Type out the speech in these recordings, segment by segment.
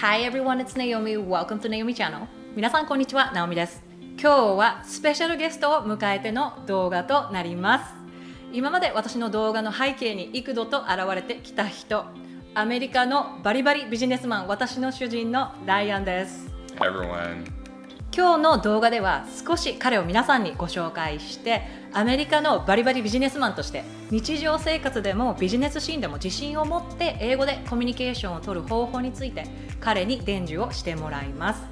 Hi everyone, it's Naomi. Welcome to Naomi Channel. 皆さんこんにちは、ナオミです。今日はスペシャルゲストを迎えての動画となります。今まで私の動画の背景に幾度と現れてきた人、アメリカのバリバリビジネスマン、私の主人のライアンです。Hi everyone. 今日の動画では少し彼を皆さんにご紹介して、アメリカのバリバリビジネスマンとして日常生活でもビジネスシーンでも自信を持って英語でコミュニケーションを取る方法について彼に伝授をしてもらいます。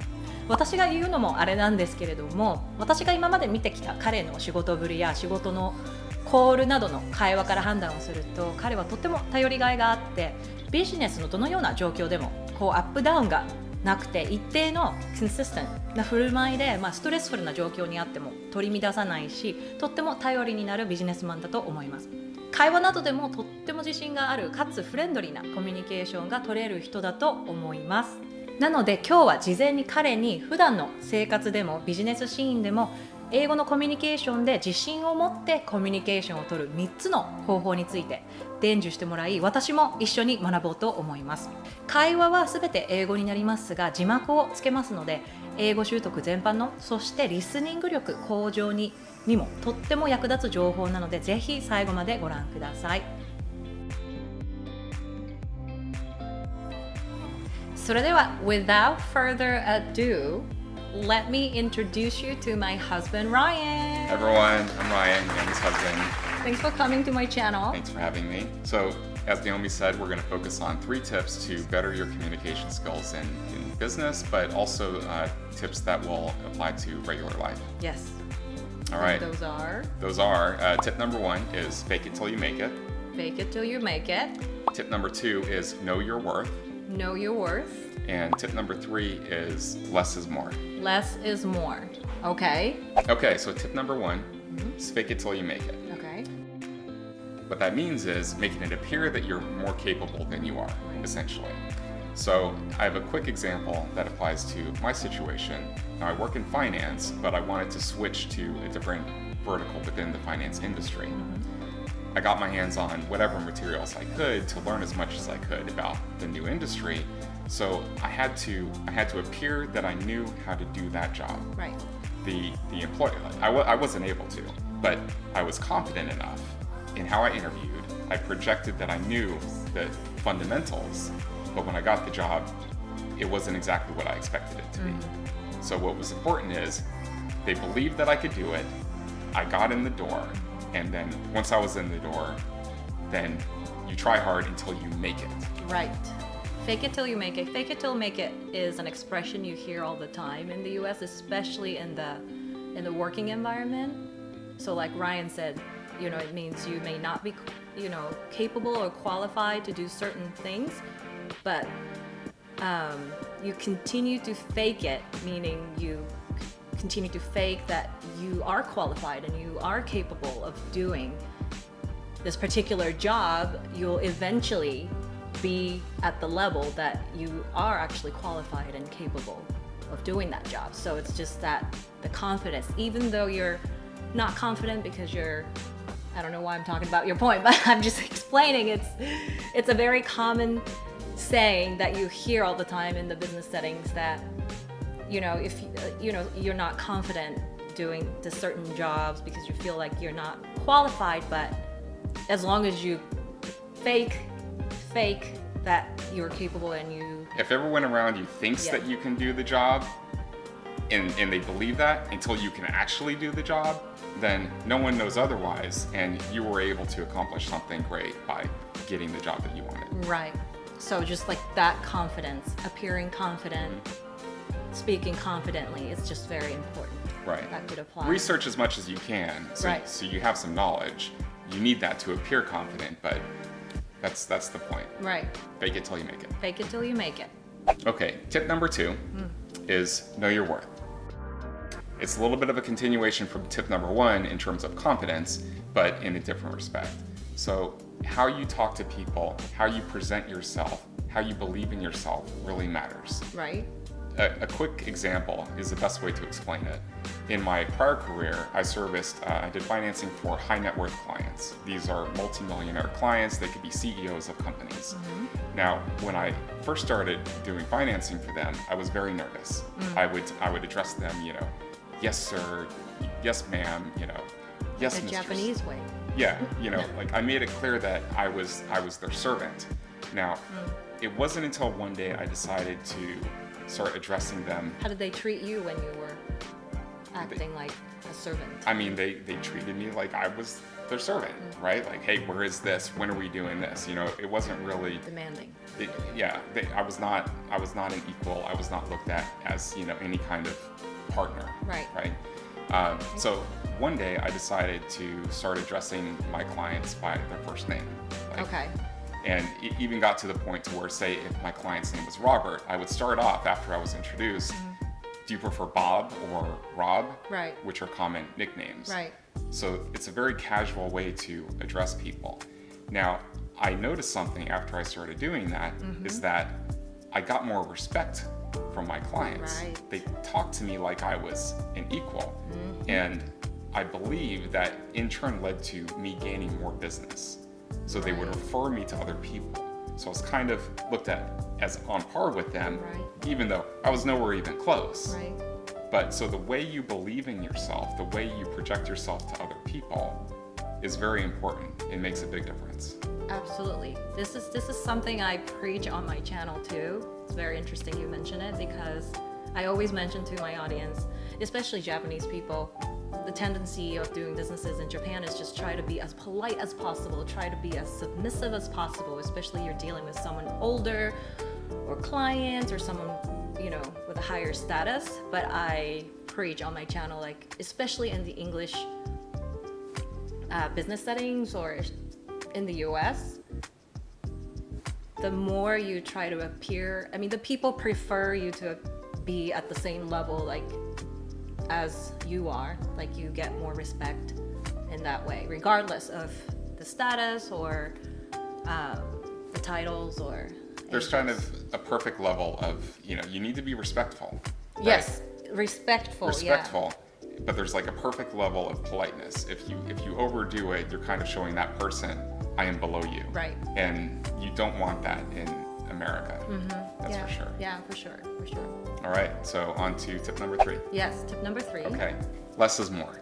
私が言うのもあれなんですけれども、私が今まで見てきた彼の仕事ぶりや仕事のコールなどの会話から判断をすると、彼はとっても頼りがいがあって、ビジネスのどのような状況でもこうアップダウンがなくて、一定のコンシステントな振る舞いで、ストレスフルな状況にあっても取り乱さないし、とっても頼りになるビジネスマンだと思います。会話などでもとっても自信がある、かつフレンドリーなコミュニケーションが取れる人だと思います。なので今日は事前に彼に普段の生活でもビジネスシーンでも英語のコミュニケーションで自信を持ってコミュニケーションを取る3つの方法について伝授してもらい、私も一緒に学ぼうと思います。会話はすべて英語になりますが、字幕をつけますので、英語習得全般の、そしてリスニング力向上にもとっても役立つ情報なので、ぜひ最後までご覧ください。それでは without further ado、Let me introduce you to my husband, Ryan. Hi everyone, I'm Ryan, Naomi's husband. Thanks for coming to my channel. Thanks for having me. So, as Naomi said, we're going to focus on 3 tips to better your communication skills in business, but also tips that will apply to regular life. Yes. All right. And those are tip number 1 is fake it till you make it. Fake it till you make it. Tip number 2 is know your worth. Know your worth. And tip number 3 is less is more. Less is more. Okay. Okay, so tip number 1 is fake it till you make it. Okay. What that means is making it appear that you're more capable than you are, essentially. So I have a quick example that applies to my situation. Now I work in finance, but I wanted to switch to a different vertical within the finance industry. I got my hands on whatever materials I could to learn as much as I could about the new industry. So I had to appear that I knew how to do that job. Right. The employer, I wasn't able to, but I was confident enough in how I interviewed. I projected that I knew the fundamentals, but when I got the job, it wasn't exactly what I expected it to be. So what was important is they believed that I could do it. I got in the door, and then once I was in the door, then you try hard until you make it. Right. Fake it till you make it. Fake it till make it is an expression you hear all the time in the US, especially in the working environment. So like Ryan said, it means you may not be, capable or qualified to do certain things, but you continue to fake it, meaning you continue to fake that you are qualified and you are capable of doing this particular job. You'll eventually be at the level that you are actually qualified and capable of doing that job. So it's just that the confidence, even though you're not confident because I don't know why I'm talking about your point, but I'm just explaining it's a very common saying that you hear all the time in the business settings that if you're not confident doing the certain jobs because you feel like you're not qualified, but as long as you fake that you're capable and if everyone around you thinks that you can do the job and they believe that until you can actually do the job, then no one knows otherwise, and you were able to accomplish something great by getting the job that you wanted. Right. So just like that confidence, appearing confident, speaking confidently, it's just very important. Right. That could apply. Research as much as you can, so you have some knowledge. You need that to appear confident, but that's the point. Right. Fake it till you make it. Fake it till you make it. Okay, tip number 2 is know your worth. It's a little bit of a continuation from tip number 1 in terms of confidence, but in a different respect. So how you talk to people, how you present yourself, how you believe in yourself really matters. Right. a quick example is the best way to explain it. In my prior career, I did financing for high net worth clients. These are multimillionaire clients. They could be CEOs of companies. Now, when I first started doing financing for them, I was very nervous. I would address them, yes, sir, yes, ma'am, yes, The mistress. Japanese way. Yeah, like I made it clear that I was their servant. Now, it wasn't until one day I decided to start addressing them. How did they treat you when you were acting like a servant? I mean, they treated me like I was their servant, right? Like, hey, where is this? When are we doing this? It wasn't really Demanding. I was not an equal. I was not looked at as any kind of partner. Right. So one day I decided to start addressing my clients by their first name. Okay. And it even got to the point to where, say, if my client's name was Robert, I would start off after I was introduced. Do you prefer Bob or Rob? Right. Which are common nicknames. Right. So it's a very casual way to address people. Now, I noticed something after I started doing that is that I got more respect from my clients. Right. They talked to me like I was an equal. And I believe that in turn led to me gaining more business. So they would refer me to other people. So I was kind of looked at as on par with them, even though I was nowhere even close. Right. But so the way you believe in yourself, the way you project yourself to other people is very important. It makes a big difference. Absolutely. This is something I preach on my channel too. It's very interesting you mention it because I always mention to my audience, especially Japanese people, the tendency of doing businesses in Japan is just try to be as polite as possible, try to be as submissive as possible, especially you're dealing with someone older or clients or someone, with a higher status. But I preach on my channel, like, especially in the English business settings or in the US, the more you try to appear, the people prefer you to be at the same level, like, as you are, like you get more respect in that way, regardless of the status or the titles or. There's kind of a perfect level of, you need to be respectful. Right? Yes, respectful. Respectful, but there's like a perfect level of politeness. If you overdo it, you're kind of showing that person, I am below you. Right. And you don't want that in America. That's for sure. Yeah, for sure. All right, so on to tip number 3. Yes, tip number 3. Okay, less is more.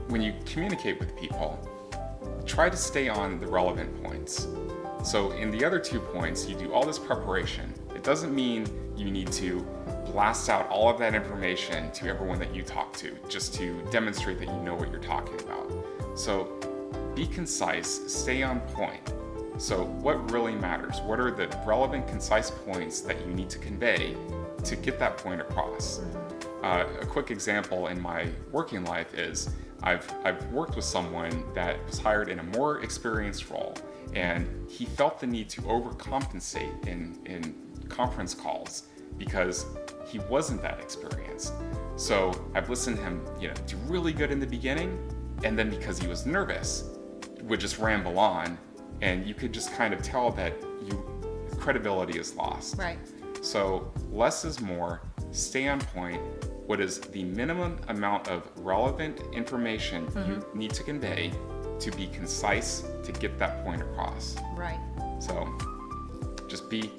When you communicate with people, try to stay on the relevant points. So in the other 2 points, you do all this preparation. It doesn't mean you need to blast out all of that information to everyone that you talk to, just to demonstrate that you know what you're talking about. So be concise, stay on point. So what really matters? What are the relevant, concise points that you need to convey to get that point across? A quick example in my working life is I've worked with someone that was hired in a more experienced role, and he felt the need to overcompensate in conference calls because he wasn't that experienced. So I've listened to him, do really good in the beginning, and then because he was nervous, would just ramble on. And you could just kind of tell that credibility is lost. Right. So less is more, stay on point. What is the minimum amount of relevant information you need to convey to be concise to get that point across? Right. So just be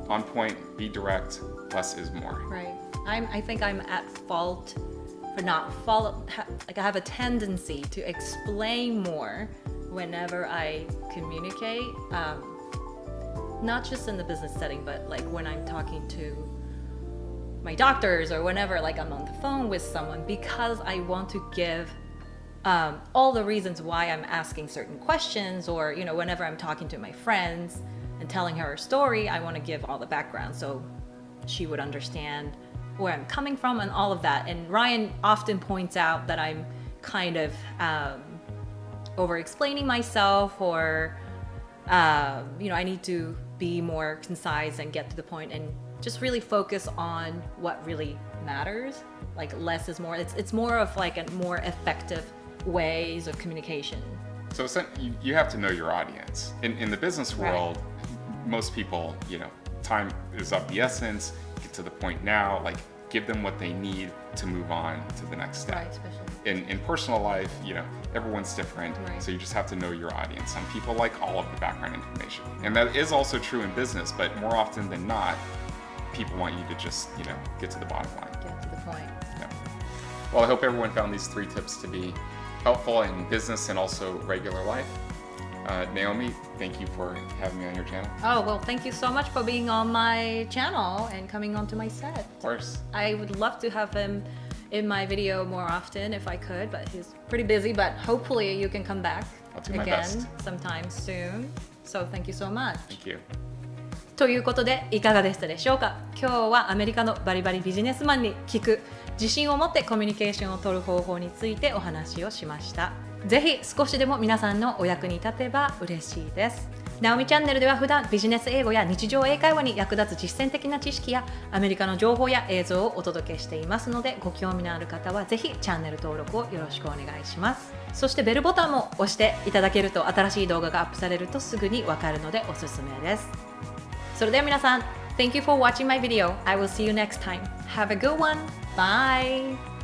on point, be direct, less is more. Right. I think I'm at fault for not like I have a tendency to explain more whenever I communicate, not just in the business setting, but like when I'm talking to my doctors or whenever like I'm on the phone with someone, because I want to give all the reasons why I'm asking certain questions, or whenever I'm talking to my friends and telling her a story, I want to give all the background so she would understand where I'm coming from and all of that. And Ryan often points out that I'm kind of over explaining myself, or I need to be more concise and get to the point and just really focus on what really matters. Like less is more. It's more of like a more effective ways of communication. So you have to know your audience. In the business world, most people, time is of the essence. Get to the point now. Like, give them what they need to move on to the next step. Right, especially. In personal life, everyone's different, Right. so you just have to know your audience. Some people like all of the background information, and that is also true in business. But more often than not, people want you to just get to the bottom line. Get to the point. Yeah. Well, I hope everyone found these 3 tips to be helpful in business and also regular life. Naomi, thank you for having me on your channel. Oh, well, thank you so much for being on my channel and coming onto my set. Of course. I would love to have him in my video more often if I could, but he's pretty busy, but hopefully you can come back I'll do my again best. sometime soon. So thank you so much. Thank you. ということでいかがでしたでしょうか。今日はアメリカのバリバリビジネスマンに聞く自信を持ってコミュニケーションを取る方法についてお話をしました。ぜひ少しでも皆さんのお役に立てば嬉しいです。ナオミチャンネルでは普段ビジネス英語や日常英会話に役立つ実践的な知識やアメリカの情報や映像をお届けしていますので、ご興味のある方はぜひチャンネル登録をよろしくお願いします。そしてベルボタンも押していただけると新しい動画がアップされるとすぐにわかるのでおすすめです。それでは皆さん、Thank you for watching my video. I will see you next time. Have a good one. Bye!